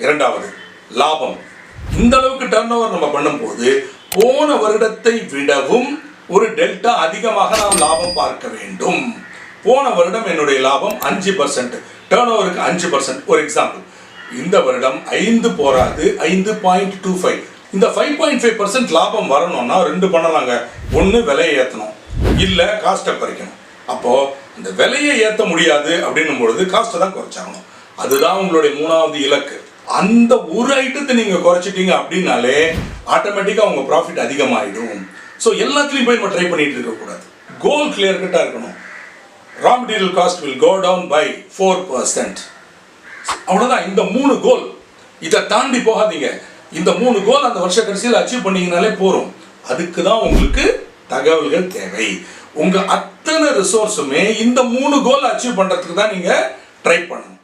இரண்டாவது லாபம். இந்த அளவுக்கு டர்ன் ஓவர் நம்ம பண்ணும்போது போன வருடத்தை விடவும் ஒரு டெல்டா அதிகமாக நாம் லாபம் பார்க்க வேண்டும். போன வருடம் என்னுடைய லாபம் 5%, டர்ன் ஓவருக்கு 5%. ஒரு எக்ஸாம்பிள், இந்த வருடம் 5 போராது 5.25. இந்த 5.5% லாபம் வரணும்னா 2 பண்ணலாங்க. ஒன்று விலையை ஏற்றணும், இல்லை காஸ்ட்டை குறைக்கணும். அப்போது அந்த விலையை ஏற்ற முடியாது அப்படின்னும் பொழுது காஸ்ட்டை தான் குறைச்சாகணும். அதுதான் உங்களுடைய 3வது இலக்கு. அந்த ஒரு ஐட்டத்தை நீங்கள் குறைச்சிட்டீங்க அப்படின்னாலே ஆட்டோமேட்டிக்காக உங்கள் ப்ராஃபிட் அதிகமாகிடும். ஸோ எல்லாத்துலேயும் போய் நம்ம ட்ரை பண்ணிட்டு இருக்கக்கூடாது. கோல் கிளியர் கட்டாக இருக்கணும். Raw material cost will go down by 4%. அவ்வளோதான். இந்த 3 கோல், இதை தாண்டி போகாதீங்க. இந்த 3 கோல் அந்த வருஷ கடைசியில் அச்சீவ் பண்ணீங்கனாலே போகிறோம். அதுக்கு தான் உங்களுக்கு தகவல்கள் தேவை. உங்கள் அத்தனை ரிசோர்ஸுமே இந்த 3 கோல் அச்சீவ் பண்ணுறதுக்கு தான் நீங்கள் ட்ரை பண்ணணும்.